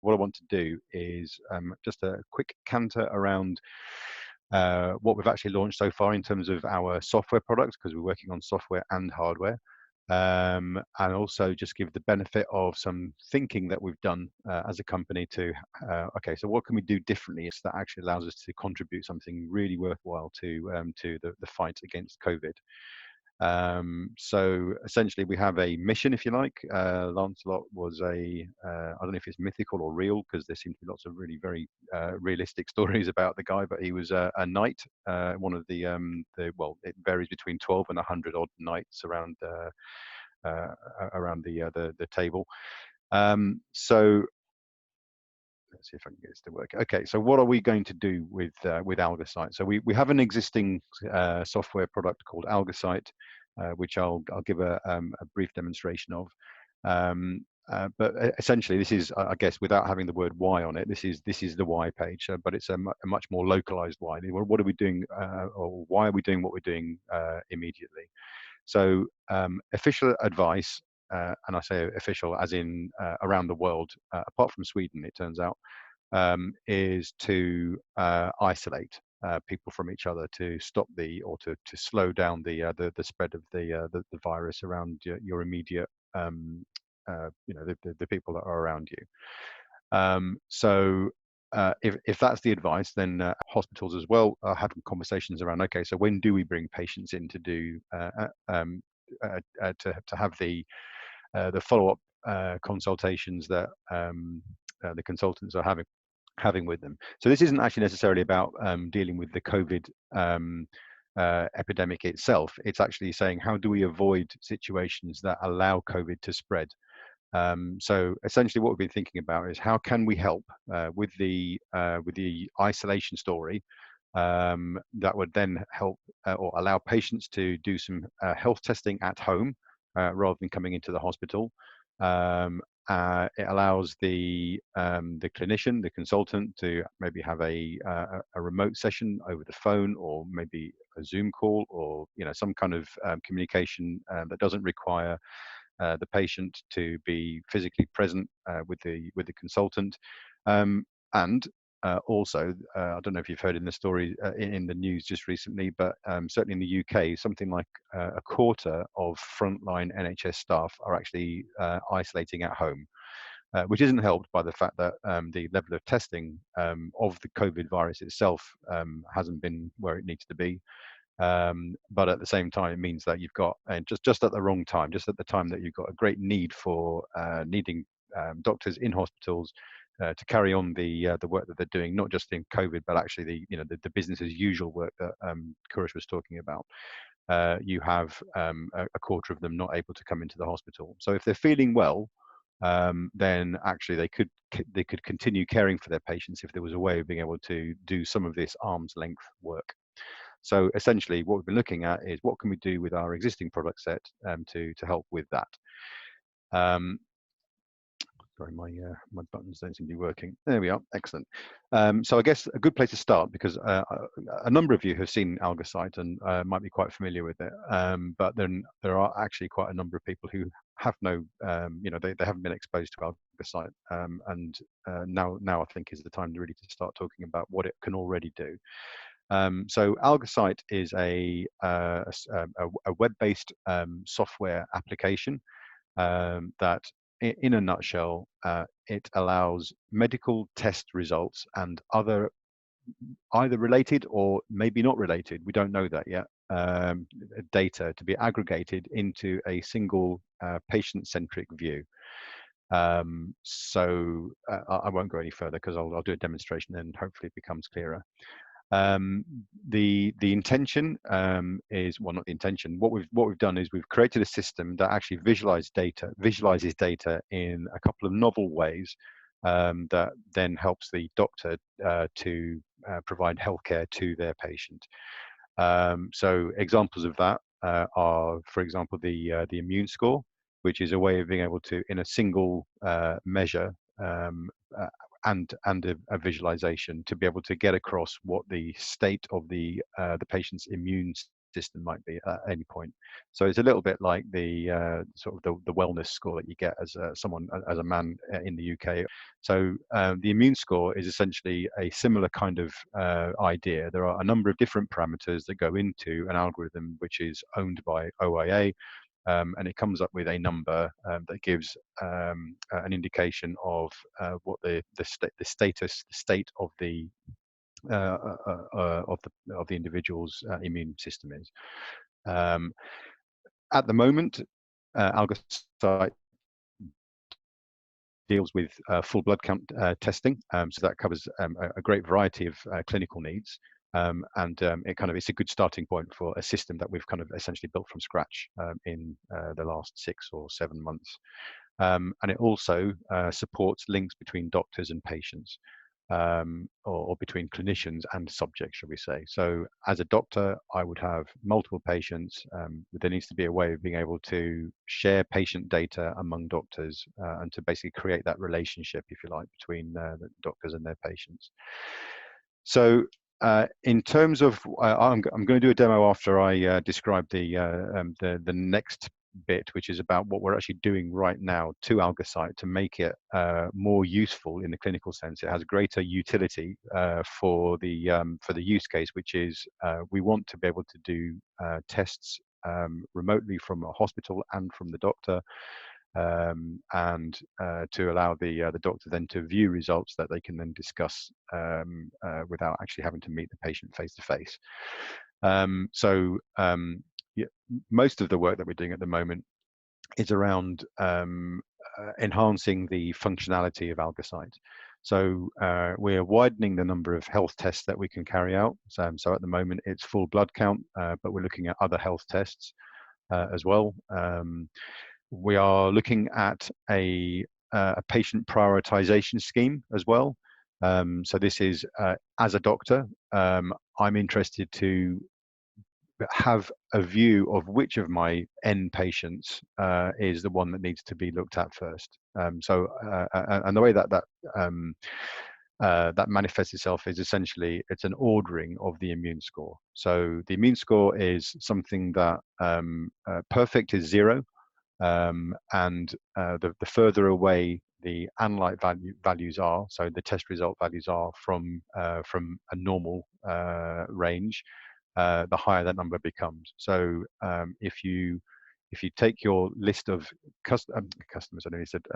what I want to do is just a quick canter around what we've actually launched so far in terms of our software products, because we're working on software and hardware. And also just give the benefit of some thinking that we've done as a company to, okay, so what can we do differently that actually allows us to contribute something really worthwhile to the fight against COVID. So essentially we have a mission, if you like. Lancelot was I don't know if it's mythical or real, because there seem to be lots of really very realistic stories about the guy, but he was a knight, one of well, it varies between 12 and 100 odd knights around the table. So let's see if I can get this to work. Okay, so what are we going to do with Algocyte? So we have an existing software product called Algocyte, which I'll give a brief demonstration of. But essentially, this is, I guess, without having the word "why" on it, this is the why page, but it's a much more localized why. What are we doing, or why are we doing what we're doing immediately? So official advice, and I say official as in around the world, apart from Sweden, it turns out, is to isolate people from each other, to stop or to slow down the spread of the virus around your immediate, the people that are around you. So if that's the advice, then hospitals as well are having conversations around, okay, so when do we bring patients in to do to have the follow-up consultations that the consultants are having with them. So this isn't actually necessarily about dealing with the COVID epidemic itself. It's actually saying, how do we avoid situations that allow COVID to spread? So essentially what we've been thinking about is, how can we help with the isolation story that would then help or allow patients to do some health testing at home rather than coming into the hospital. It allows the clinician, the consultant, to maybe have a remote session over the phone, or maybe a Zoom call, or some kind of communication that doesn't require the patient to be physically present with the consultant. And also, I don't know if you've heard in the story in the news just recently, but certainly in the UK, something like a quarter of frontline NHS staff are actually isolating at home, which isn't helped by the fact that the level of testing of the COVID virus itself hasn't been where it needs to be. But at the same time, it means that you've got, and just at the wrong time, just at the time that you've got a great need for needing doctors in hospitals to carry on the work that they're doing, not just in COVID, but actually the business as usual work that Kurush was talking about. You have a quarter of them not able to come into the hospital. So if they're feeling well, then actually they could continue caring for their patients if there was a way of being able to do some of this arm's length work. So essentially, what we've been looking at is, what can we do with our existing product set to help with that. Sorry, my buttons don't seem to be working. There we are. Excellent. So I guess a good place to start, because a number of you have seen Algocyte and might be quite familiar with it, but then there are actually quite a number of people who have no, they haven't been exposed to Algocyte, and now I think is the time really to start talking about what it can already do. So Algocyte is a web-based software application that, in a nutshell, it allows medical test results and other either related or maybe not related, we don't know that yet, data to be aggregated into a single patient-centric view. So I won't go any further, because I'll do a demonstration and hopefully it becomes clearer. The intention is, well, not the intention. What we've done is we've created a system that actually visualizes data in a couple of novel ways that then helps the doctor to provide healthcare to their patient. So examples of that are, for example, the immune score, which is a way of being able to, in a single measure, and a visualization, to be able to get across what the state of the patient's immune system might be at any point. So it's a little bit like the sort of the wellness score that you get as someone as a man in the UK. So the immune score is essentially a similar kind of idea. There are a number of different parameters that go into an algorithm which is owned by OIA, and it comes up with a number that gives an indication of what the state of the of the individual's immune system is. At the moment, Algocyte deals with full blood count testing, so that covers a great variety of clinical needs. It's a good starting point for a system that we've kind of essentially built from scratch in the last 6 or 7 months. And it also supports links between doctors and patients, or between clinicians and subjects, shall we say. So as a doctor, I would have multiple patients, but there needs to be a way of being able to share patient data among doctors and to basically create that relationship, if you like, between the doctors and their patients. So in terms of, I'm going to do a demo after I describe the next bit, which is about what we're actually doing right now to Algocyte to make it more useful in the clinical sense. It has greater utility for the use case, which is we want to be able to do tests remotely from a hospital and from the doctor, and to allow the doctor then to view results that they can then discuss without actually having to meet the patient face to face. Yeah, most of the work that we're doing at the moment is around enhancing the functionality of Algocyte. So we're widening the number of health tests that we can carry out. So at the moment it's full blood count, but we're looking at other health tests as well. We are looking at a patient prioritization scheme as well. So this is, as a doctor, I'm interested to have a view of which of my N patients is the one that needs to be looked at first. And the way that manifests itself is essentially it's an ordering of the immune score. So the immune score is something that perfect is 0, and the further away the analyte values are, so the test result values are from a normal range, the higher that number becomes. So if you take your list of customers, I know you said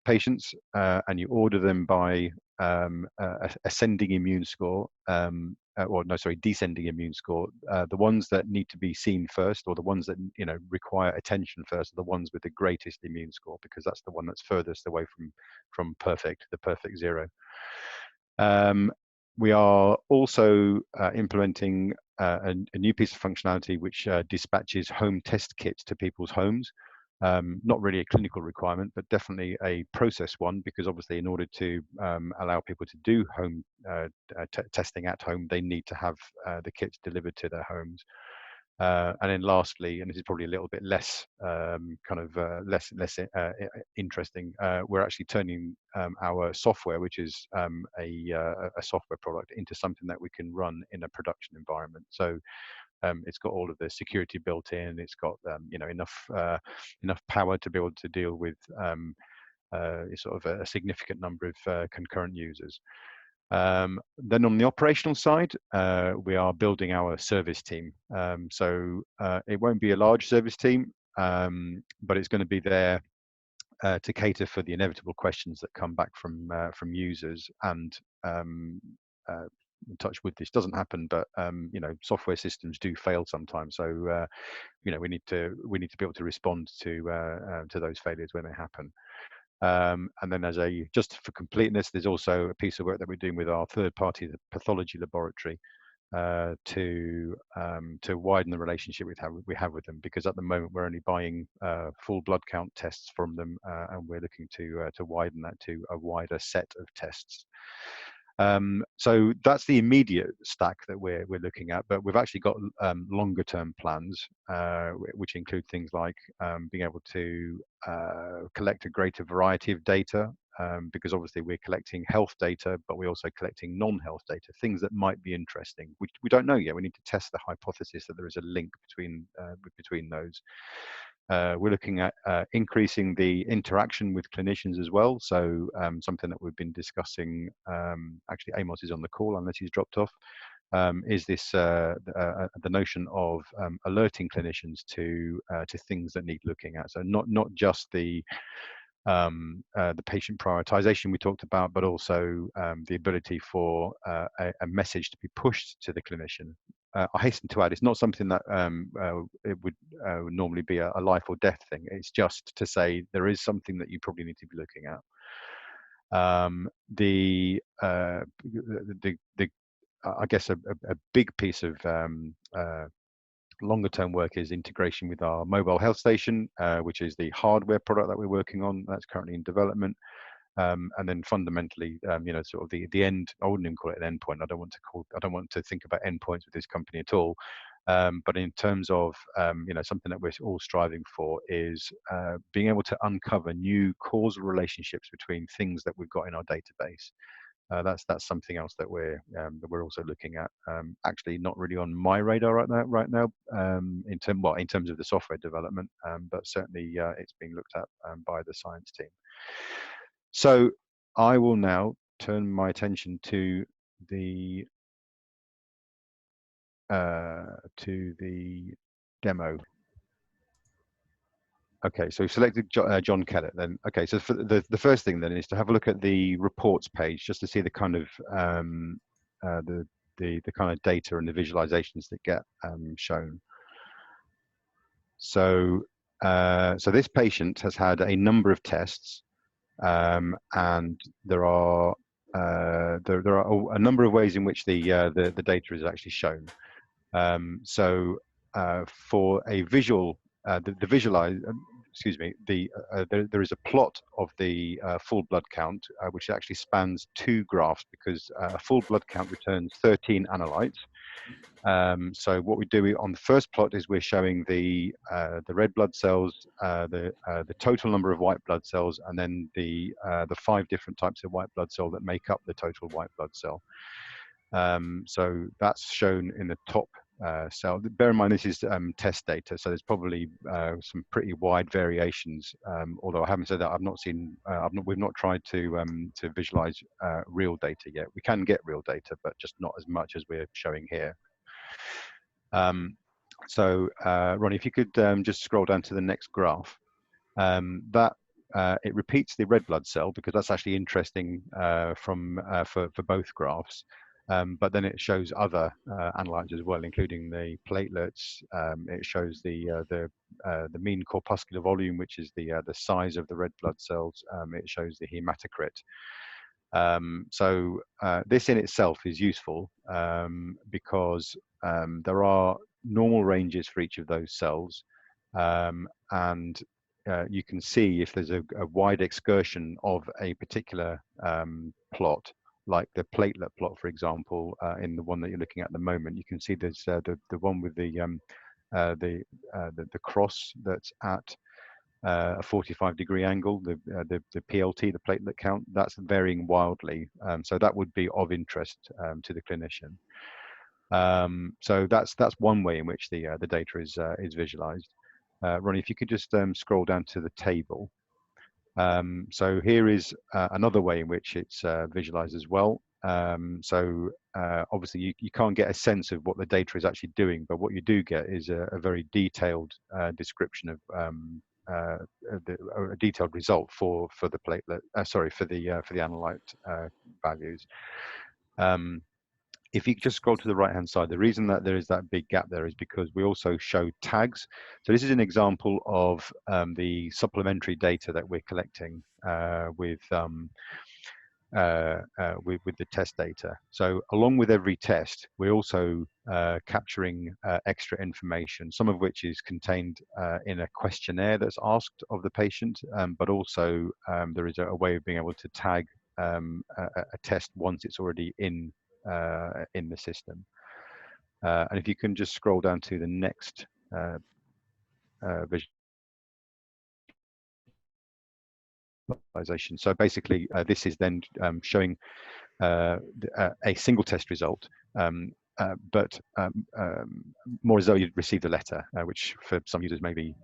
patients, and you order them by ascending immune score, descending immune score, the ones that need to be seen first, or the ones that require attention first, are the ones with the greatest immune score, because that's the one that's furthest away from perfect, the perfect 0. We are also implementing a new piece of functionality which dispatches home test kits to people's homes. Not really a clinical requirement, but definitely a process one, because obviously in order to allow people to do home testing at home, they need to have the kits delivered to their homes. And then lastly, and this is probably a little bit less interesting, we're actually turning our software, which is a software product, into something that we can run in a production environment. So it's got all of the security built in. It's got enough power to be able to deal with sort of a significant number of concurrent users. Then on the operational side, we are building our service team. So it won't be a large service team, but it's going to be there to cater for the inevitable questions that come back from users. And touch wood, this doesn't happen, but software systems do fail sometimes. So we need to be able to respond to those failures when they happen. And then just for completeness, there's also a piece of work that we're doing with our third-party pathology laboratory to widen the relationship we have with them, because at the moment we're only buying full blood count tests from them, and we're looking to widen that to a wider set of tests. So that's the immediate stack that we're looking at, but we've actually got longer term plans, which include things like being able to collect a greater variety of data because obviously we're collecting health data, but we're also collecting non-health data, things that might be interesting. We don't know yet. We need to test the hypothesis that there is a link between those. We're looking at increasing the interaction with clinicians as well. So something that we've been discussing, actually Amos is on the call unless he's dropped off, is this the notion of alerting clinicians to things that need looking at. So not just the patient prioritization we talked about, but also the ability for a message to be pushed to the clinician. I hasten to add, it's not something that it would normally be a life or death thing. It's just to say there is something that you probably need to be looking at. I guess a big piece of longer term work is integration with our mobile health station, which is the hardware product that we're working on. That's currently in development. And then fundamentally, sort of the end. I wouldn't even call it an endpoint. I don't want to think about endpoints with this company at all. But in terms of something that we're all striving for is being able to uncover new causal relationships between things that we've got in our database. That's something else that we're also looking at. Actually, not really on my radar right now. In terms of the software development, but certainly it's being looked at by the science team. So I will now turn my attention to the demo. Okay, so we've selected John Kellett then. Okay, so for the first thing then is to have a look at the reports page just to see the kind of the kind of data and the visualizations that get shown. So so this patient has had a number of tests, and there are a number of ways in which the data is actually shown. So for a visual, there is a plot of the full blood count, which actually spans 2 graphs because a full blood count returns 13 analytes. So what we do on the first plot is we're showing the red blood cells, the total number of white blood cells, and then the 5 different types of white blood cell that make up the total white blood cell. So that's shown in the top cell. Bear in mind this is test data, so there's probably some pretty wide variations. Although I haven't said that, we've not tried to visualize real data yet. We can get real data, but just not as much as we're showing here. So Ronnie, if you could just scroll down to the next graph. It repeats the red blood cell because that's actually interesting for both graphs. But then it shows other analytes as well, including the platelets. It shows the mean corpuscular volume, which is the size of the red blood cells. It shows the hematocrit. So this in itself is useful because there are normal ranges for each of those cells, and you can see if there's a wide excursion of a particular plot, like the platelet plot, for example, in the one that you're looking at the moment. You can see there's the one with the cross that's at a 45-degree angle, the PLT, the platelet count, that's varying wildly. So that would be of interest to the clinician. So that's one way in which the data is visualized. Ronnie, if you could just scroll down to the table. So here is another way in which it's visualized as well. So obviously you can't get a sense of what the data is actually doing, but what you do get is a very detailed description of a detailed result for the platelet. For the analyte values. If you just scroll to the right hand side, the reason that there is that big gap there is because we also show tags. So this is an example of the supplementary data that we're collecting with the test data. So along with every test, we're also capturing extra information, some of which is contained in a questionnaire that's asked of the patient, but also there is a way of being able to tag a test once it's already in the system. And if you can just scroll down to the next visualization. So basically, this is then showing a single test result, but more as though you'd received a letter, which for some users may be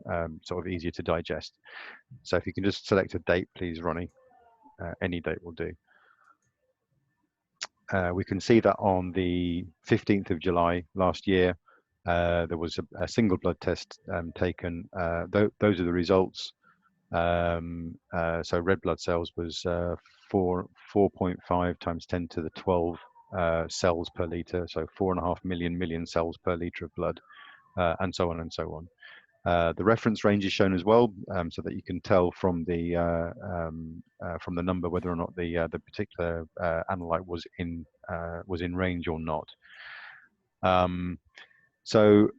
sort of easier to digest. So if you can just select a date, please, Ronnie. Any date will do. We can see that on the 15th of July last year, there was a single blood test taken. Those are the results. So red blood cells was 4.5 times 10 to the 12 cells per liter, so 4.5 million cells per liter of blood, and so on and so on. The reference range is shown as well, so that you can tell from the number whether or not the particular analyte was in range or not. So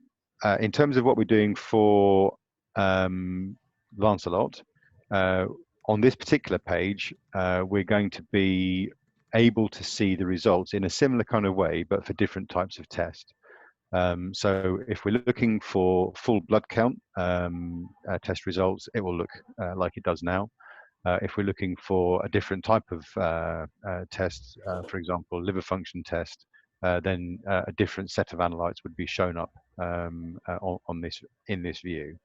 in terms of what we're doing for Lancelot, on this particular page, we're going to be able to see the results in a similar kind of way, but for different types of tests. So if we're looking for full blood count test results, it will look like it does now. If we're looking for a different type of test, for example, liver function test, then a different set of analytes would be shown up in this view.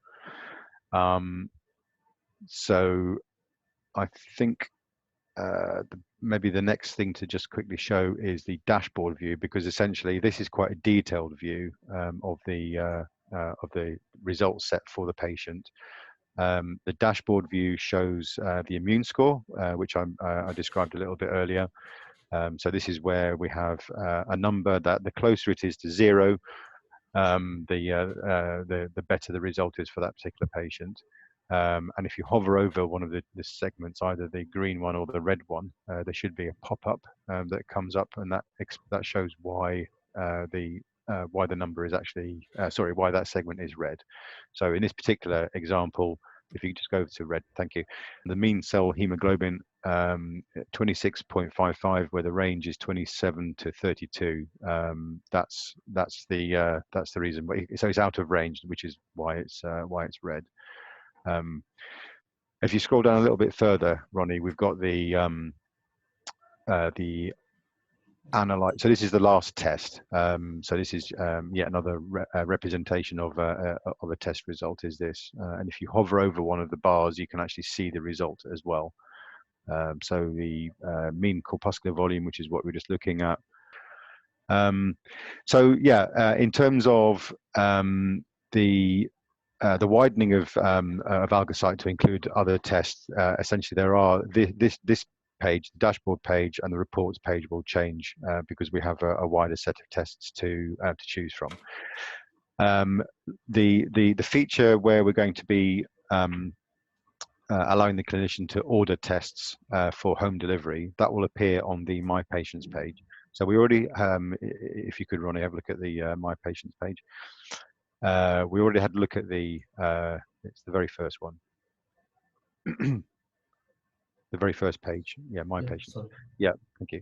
So I think maybe the next thing to just quickly show is the dashboard view, because essentially this is quite a detailed view of the results set for the patient. The dashboard view shows the immune score, which I described a little bit earlier. So this is where we have a number that the closer it is to 0, the better the result is for that particular patient. And if you hover over one of the segments, either the green one or the red one, there should be a pop-up that comes up, and that shows why the number is actually why that segment is red. So in this particular example, if you just go over to red, thank you. The mean cell hemoglobin 26.55, where the range is 27 to 32. That's the reason. So it's out of range, which is why it's red. If you scroll down a little bit further, Ronnie, we've got the analyte. So this is the last test. So this is yet another representation of a test result. Is this? And if you hover over one of the bars, you can actually see the result as well. So the mean corpuscular volume, which is what we're just looking at. So yeah, in terms of the widening of Algocyte to include other tests, essentially there are this page, the dashboard page, and the reports page will change because we have a wider set of tests to choose from. The feature where we're going to be allowing the clinician to order tests for home delivery, that will appear on the My Patients page. So we already, if you could, Ronnie, have a look at the My Patients page. We already had a look at it's the very first one. The very first page, yeah, My Patients. Sorry. Yeah, thank you.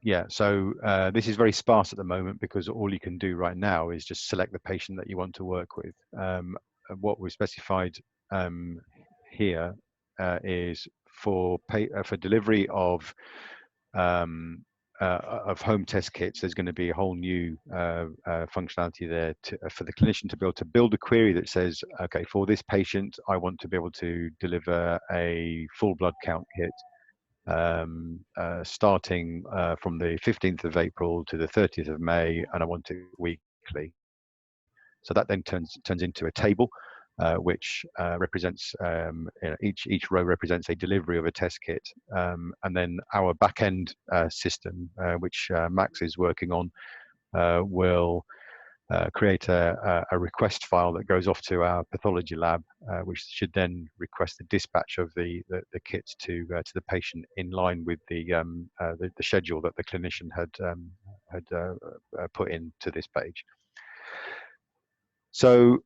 Yeah, so this is very sparse at the moment because all you can do right now is just select the patient that you want to work with. What we've specified here is for delivery of home test kits. There's going to be a whole new functionality there for the clinician to be able to build a query that says, okay, for this patient, I want to be able to deliver a full blood count kit starting from the 15th of April to the 30th of May, and I want it weekly. So that then turns into a table which represents each row represents a delivery of a test kit, and then our back-end system, which Max is working on, will create a request file that goes off to our pathology lab, which should then request the dispatch of the kits to the patient in line with the schedule that the clinician had put into this page. So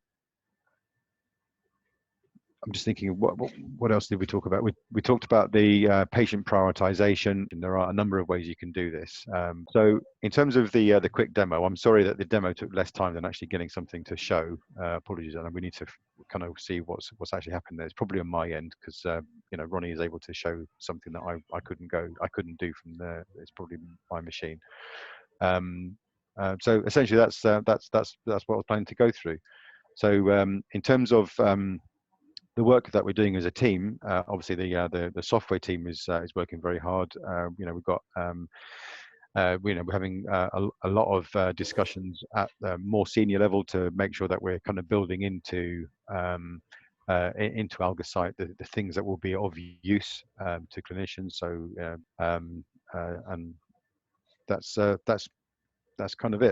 I'm just thinking, what else did we talk about? We talked about the patient prioritization, and there are a number of ways you can do this. So in terms of the quick demo, I'm sorry that the demo took less time than actually getting something to show. Apologies, and we need to kind of see what's actually happened there. It's probably on my end because you know, Ronnie is able to show something that I couldn't do from the. It's probably my machine. So essentially, that's what I was planning to go through. So in terms of the work that we're doing as a team, obviously the software team is working very hard. You know, we've got you know, we're having a lot of discussions at the more senior level to make sure that we're kind of building into Algocyte the things that will be of use to clinicians. So and that's kind of it.